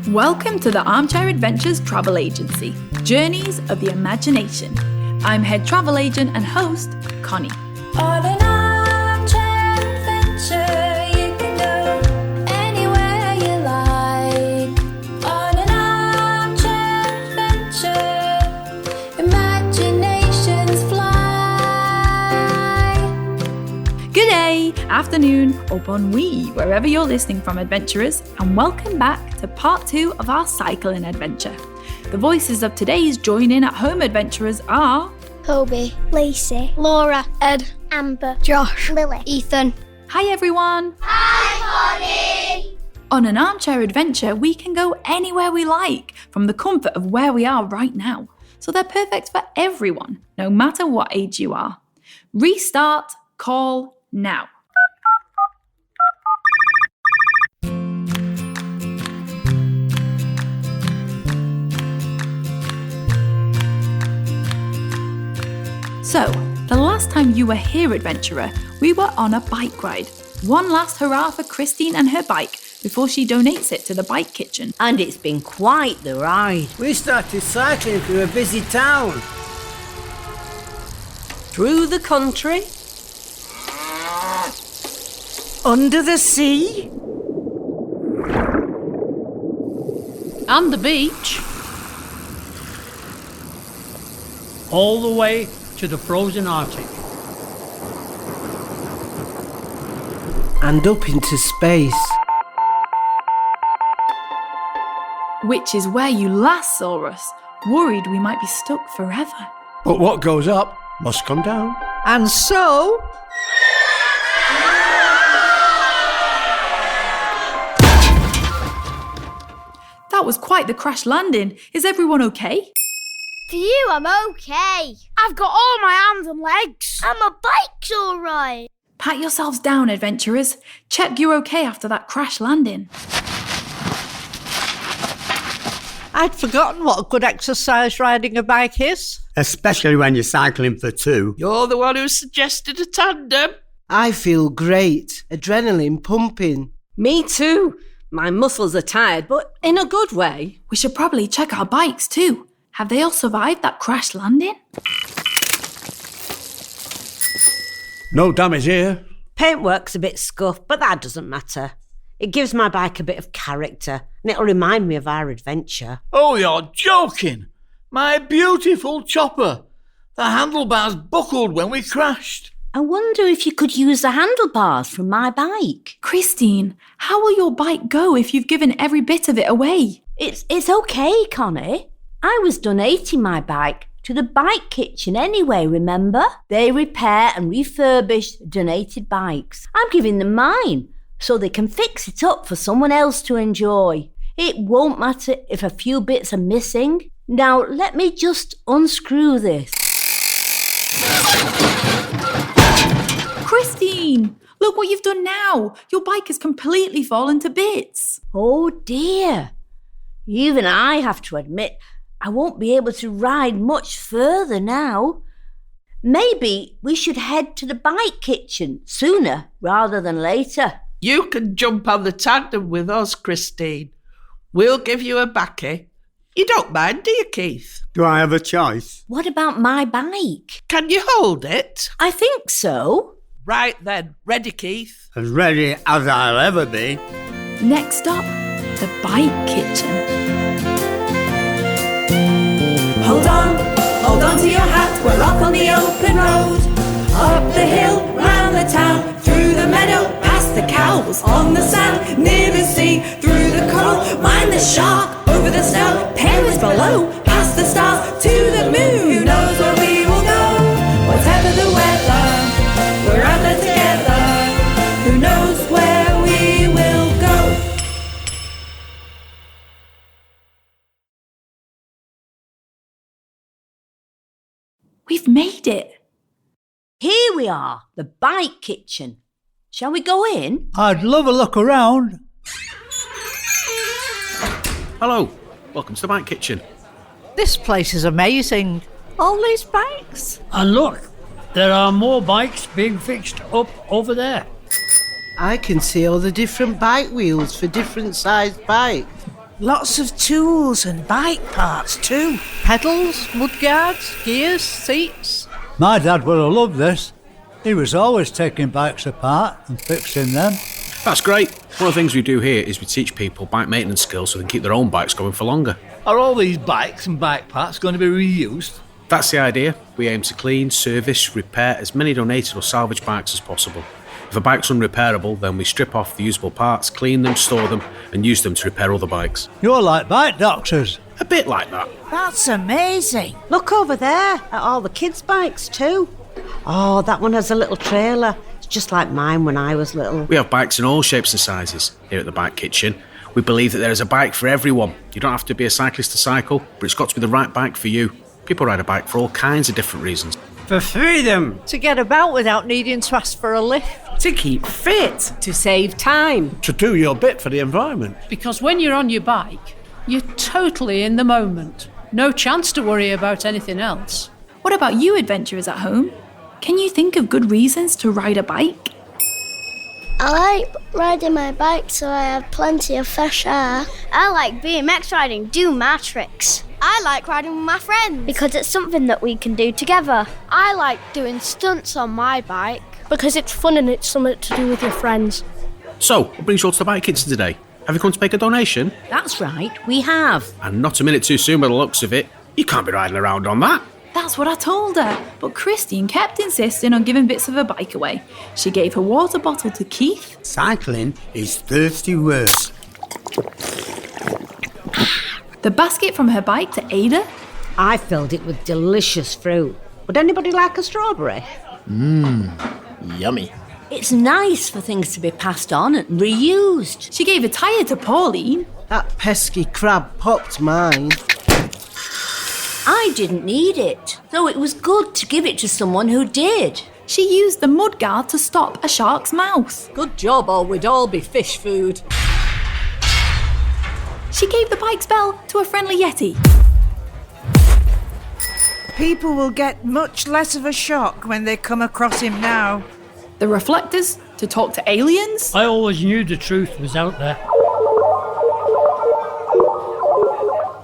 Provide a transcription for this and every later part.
Welcome to the Armchair Adventures travel agency, Journeys of the Imagination. I'm head travel agent and host, Connie. On an armchair adventure, you can go anywhere you like. On an armchair adventure, imaginations fly. Good day, afternoon, or bon nuit, wherever you're listening from, adventurers, and welcome back to part 2 of our cycling adventure. The voices of today's join-in at home adventurers are Kobe, Lacey, Laura, Ed, Amber, Josh, Lily, Ethan. Hi everyone! Hi, Connie! On an armchair adventure, we can go anywhere we like from the comfort of where we are right now. So they're perfect for everyone, no matter what age you are. Restart, call now. So, the last time you were here, adventurer, we were on a bike ride. One last hurrah for Christine and her bike before she donates it to the bike kitchen. And it's been quite the ride. We started cycling through a busy town. Through the country. Under the sea. And the beach. All the way to the frozen Arctic. And up into space. Which is where you last saw us, worried we might be stuck forever. But what goes up must come down. And so... That was quite the crash landing. Is everyone okay? For you, I'm okay. I've got all my arms and legs. And my bike's all right. Pat yourselves down, adventurers. Check you're okay after that crash landing. I'd forgotten what a good exercise riding a bike is. Especially when you're cycling for two. You're the one who suggested a tandem. I feel great. Adrenaline pumping. Me too. My muscles are tired, but in a good way. We should probably check our bikes too. Have they all survived that crash landing? No damage here. Paintwork's a bit scuffed, but that doesn't matter. It gives my bike a bit of character, and it'll remind me of our adventure. Oh, you're joking. My beautiful chopper. The handlebars buckled when we crashed. I wonder if you could use the handlebars from my bike. Christine, how will your bike go if you've given every bit of it away? It's okay, Connie. I was donating my bike to the bike kitchen anyway, remember? They repair and refurbish donated bikes. I'm giving them mine so they can fix it up for someone else to enjoy. It won't matter if a few bits are missing. Now, let me just unscrew this. Christine, look what you've done now. Your bike has completely fallen to bits. Oh dear. Even I have to admit, I won't be able to ride much further now. Maybe we should head to the bike kitchen sooner rather than later. You can jump on the tandem with us, Christine. We'll give you a baccy. You don't mind, do you, Keith? Do I have a choice? What about my bike? Can you hold it? I think so. Right then. Ready, Keith? As ready as I'll ever be. Next up, the bike kitchen. Hold on to your hat, we're off on the open road. Up the hill, round the town, through the meadow, past the cows, on the sand, near the sea, through the coral, mind the shark, over the snow, penguins below, past the stars, to the moon. Who knows where we will go, whatever the weather, we're out there together. Who knows where we will go. We've made it. Here we are, the bike kitchen. Shall we go in? I'd love a look around. Hello, welcome to the bike kitchen. This place is amazing. All these bikes. And look, there are more bikes being fixed up over there. I can see all the different bike wheels for different sized bikes. Lots of tools and bike parts too. Pedals, mudguards, gears, seats. My dad would have loved this. He was always taking bikes apart and fixing them. That's great. One of the things we do here is we teach people bike maintenance skills so they can keep their own bikes going for longer. Are all these bikes and bike parts going to be reused? That's the idea. We aim to clean, service, repair as many donated or salvaged bikes as possible. If a bike's unrepairable, then we strip off the usable parts, clean them, store them, and use them to repair other bikes. You're like bike doctors. A bit like that. That's amazing. Look over there at all the kids' bikes too. Oh, that one has a little trailer. It's just like mine when I was little. We have bikes in all shapes and sizes here at the Bike Kitchen. We believe that there is a bike for everyone. You don't have to be a cyclist to cycle, but it's got to be the right bike for you. People ride a bike for all kinds of different reasons. For freedom. To get about without needing to ask for a lift. To keep fit. To save time. To do your bit for the environment. Because when you're on your bike, you're totally in the moment. No chance to worry about anything else. What about you, adventurers at home? Can you think of good reasons to ride a bike? I like riding my bike so I have plenty of fresh air. I like BMX riding, do my tricks. I like riding with my friends because it's something that we can do together. I like doing stunts on my bike because it's fun and it's something to do with your friends. So, what brings you all to the Bike Kitchen today? Have you come to make a donation? That's right, we have. And not a minute too soon by the looks of it. You can't be riding around on that. That's what I told her, but Christine kept insisting on giving bits of her bike away. She gave her water bottle to Keith. Cycling is thirsty work. The basket from her bike to Ada. I filled it with delicious fruit. Would anybody like a strawberry? Yummy. It's nice for things to be passed on and reused. She gave a tyre to Pauline. That pesky crab popped mine. I didn't need it, though it was good to give it to someone who did. She used the mudguard to stop a shark's mouth. Good job, or we'd all be fish food. She gave the bike's bell to a friendly Yeti. People will get much less of a shock when they come across him now. The reflectors to talk to aliens. I always knew the truth was out there.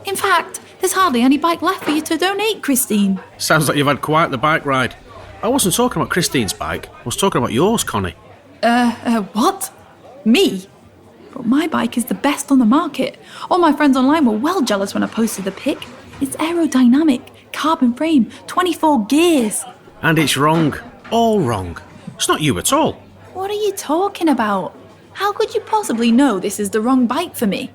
In fact, there's hardly any bike left for you to donate, Christine. Sounds like you've had quite the bike ride. I wasn't talking about Christine's bike. I was talking about yours, Connie. What? Me? But my bike is the best on the market. All my friends online were well jealous when I posted the pic. It's aerodynamic, carbon frame, 24 gears. And it's wrong. All wrong. It's not you at all. What are you talking about? How could you possibly know this is the wrong bike for me?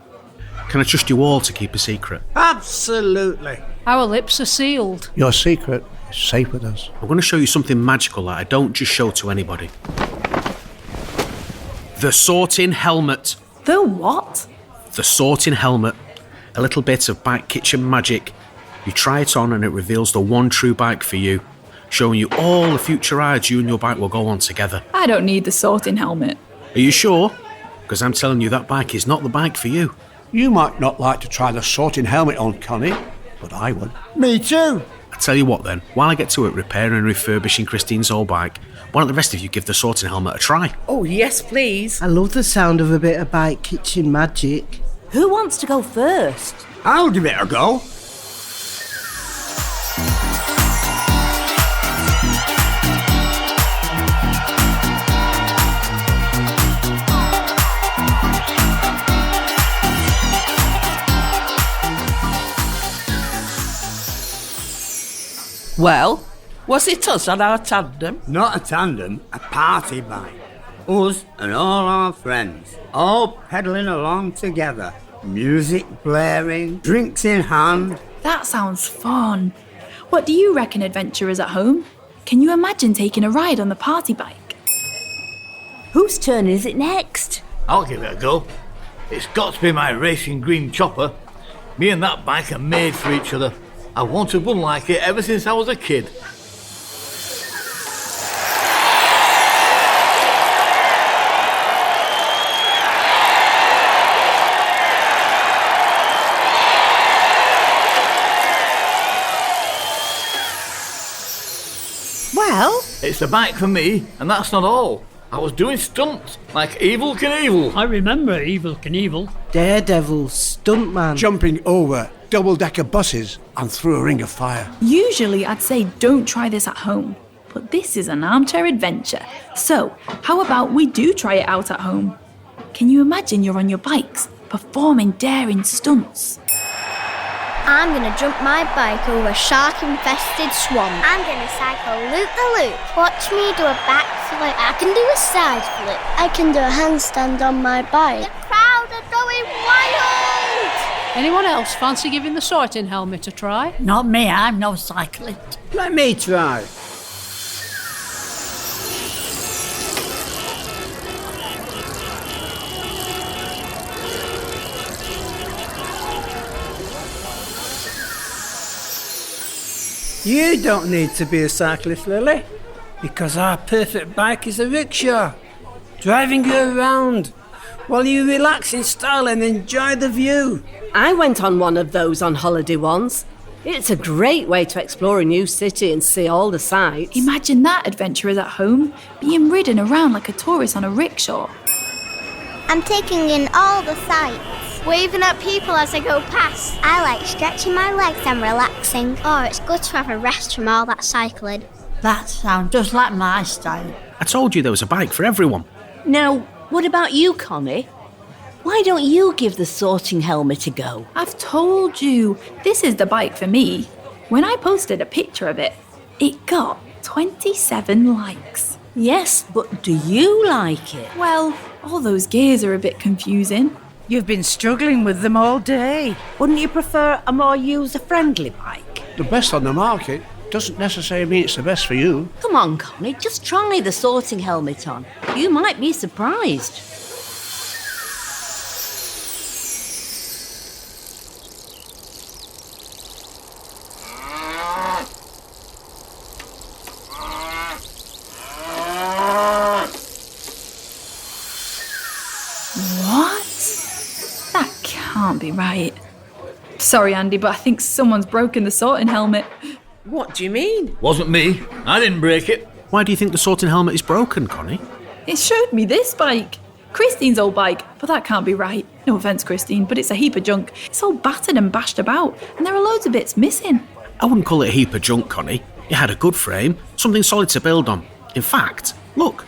Can I trust you all to keep a secret? Absolutely. Our lips are sealed. Your secret is safe with us. I'm going to show you something magical that I don't just show to anybody. The sorting helmet. The what? The sorting helmet. A little bit of Bike Kitchen magic. You try it on and it reveals the one true bike for you, showing you all the future rides you and your bike will go on together. I don't need the sorting helmet. Are you sure? Because I'm telling you that bike is not the bike for you. You might not like to try the sorting helmet on, Connie, but I would. Me too. I tell you what then, while I get to it repairing and refurbishing Christine's old bike, why don't the rest of you give the sorting helmet a try? Oh, yes, please. I love the sound of a bit of Bike Kitchen magic. Who wants to go first? I'll give it a go. Well, was it us on our tandem? Not a tandem, a party bike. Us and all our friends, all pedalling along together. Music blaring, drinks in hand. That sounds fun. What do you reckon, adventurers at home? Can you imagine taking a ride on the party bike? Whose turn is it next? I'll give it a go. It's got to be my racing green chopper. Me and that bike are made for each other. I wanted one like it ever since I was a kid. Well, It's the bike for me, and that's not all. I was doing stunts like Evel Knievel. I remember Evel Knievel. Daredevil, stuntman. Jumping over double-decker buses and through a ring of fire. Usually I'd say don't try this at home, but this is an armchair adventure. So, how about we do try it out at home? Can you imagine you're on your bikes, performing daring stunts? I'm going to jump my bike over a shark-infested swamp. I'm going to cycle loop-the-loop. Watch me do a backflip. I can do a side flip. I can do a handstand on my bike. The crowd are going wild! Anyone else fancy giving the sorting helmet a try? Not me, I'm no cyclist. Let me try. You don't need to be a cyclist, Lily, because our perfect bike is a rickshaw, driving you around while you relax in style and enjoy the view. I went on one of those on holiday once. It's a great way to explore a new city and see all the sights. Imagine that, adventurers at home, being ridden around like a tourist on a rickshaw. I'm taking in all the sights, waving at people as I go past. I like stretching my legs and relaxing. Oh, it's good to have a rest from all that cycling. That sounds just like my style. I told you there was a bike for everyone. Now, what about you, Connie? Why don't you give the sorting helmet a go? I've told you, this is the bike for me. When I posted a picture of it, it got 27 likes. Yes, but do you like it? Well, all those gears are a bit confusing. You've been struggling with them all day. Wouldn't you prefer a more user-friendly bike? The best on the market doesn't necessarily mean it's the best for you. Come on, Connie, just try the sorting helmet on. You might be surprised. Can't be right. Sorry, Andy, but I think someone's broken the sorting helmet. What do you mean? Wasn't me. I didn't break it. Why do you think the sorting helmet is broken, Connie? It showed me this bike. Christine's old bike, but that can't be right. No offence, Christine, but it's a heap of junk. It's all battered and bashed about, and there are loads of bits missing. I wouldn't call it a heap of junk, Connie. It had a good frame, something solid to build on. In fact, look.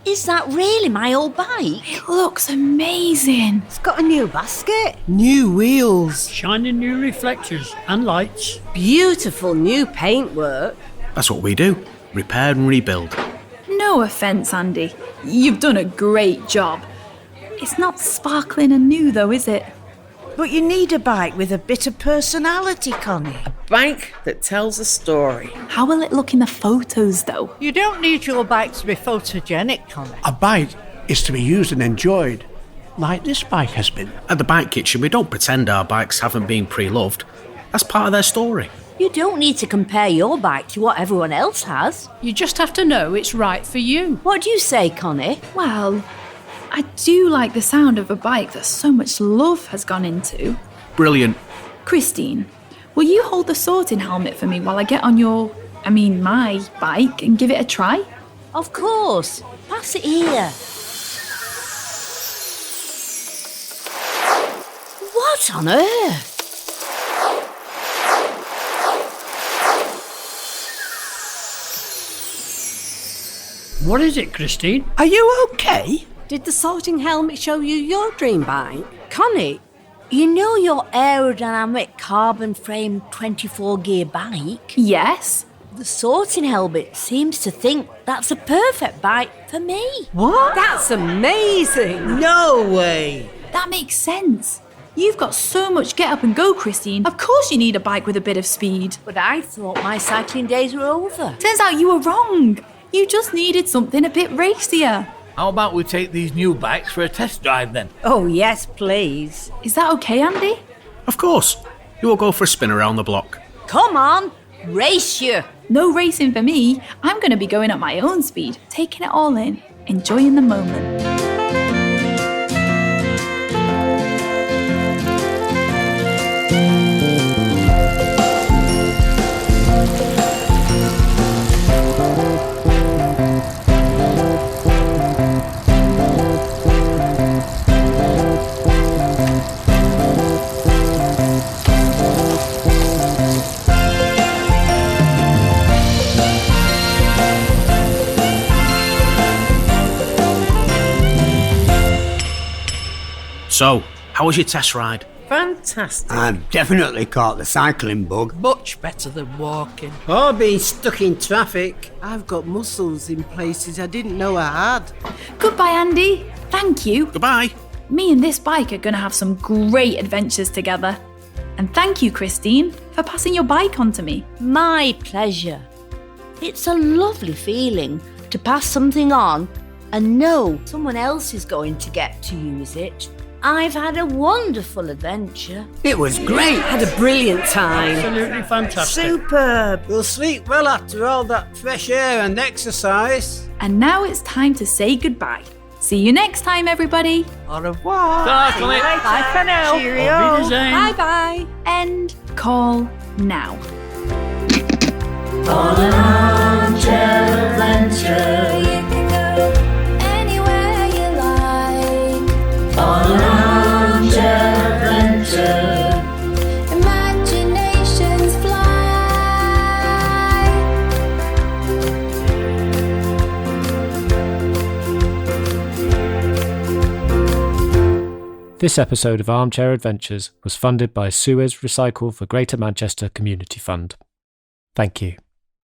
Is that really my old bike? It looks amazing. It's got a new basket. New wheels. Shining new reflectors and lights. Beautiful new paintwork. That's what we do. Repair and rebuild. No offence, Andy. You've done a great job. It's not sparkling and new though, is it? But you need a bike with a bit of personality, Connie. A bike that tells a story. How will it look in the photos though? You don't need your bike to be photogenic, Connie. A bike is to be used and enjoyed, like this bike has been. At the Bike Kitchen, we don't pretend our bikes haven't been pre-loved. That's part of their story. You don't need to compare your bike to what everyone else has. You just have to know it's right for you. What do you say, Connie? Well, I do like the sound of a bike that so much love has gone into. Brilliant. Christine, will you hold the sorting helmet for me while I get on my bike and give it a try? Of course. Pass it here. What on earth? What is it, Christine? Are you okay? Did the sorting helmet show you your dream bike? Connie, you know your aerodynamic carbon frame 24-gear bike? Yes. The sorting helmet seems to think that's a perfect bike for me. What? That's amazing. No way. That makes sense. You've got so much get up and go, Christine. Of course you need a bike with a bit of speed. But I thought my cycling days were over. Turns out you were wrong. You just needed something a bit racier. How about we take these new bikes for a test drive then? Oh, yes, please. Is that okay, Andy? Of course. You will go for a spin around the block. Come on, race you. No racing for me. I'm going to be going at my own speed, taking it all in, enjoying the moment. So, how was your test ride? Fantastic. I've definitely caught the cycling bug. Much better than walking. Or being stuck in traffic. I've got muscles in places I didn't know I had. Goodbye, Andy. Thank you. Goodbye. Me and this bike are going to have some great adventures together. And thank you, Christine, for passing your bike on to me. My pleasure. It's a lovely feeling to pass something on and know someone else is going to get to use it. I've had a wonderful adventure. It was great. Had a brilliant time. Absolutely fantastic. Superb. We'll sleep well after all that fresh air and exercise. And now it's time to say goodbye. See you next time, everybody. Au revoir. Bye for now. Auf Wiedersehen. Bye-bye. End call now. On an armchair adventure, you can go anywhere you like. On an armchair adventure, imaginations fly. This episode of Armchair Adventures was funded by SUEZ Recycle for Greater Manchester Community Fund. Thank you.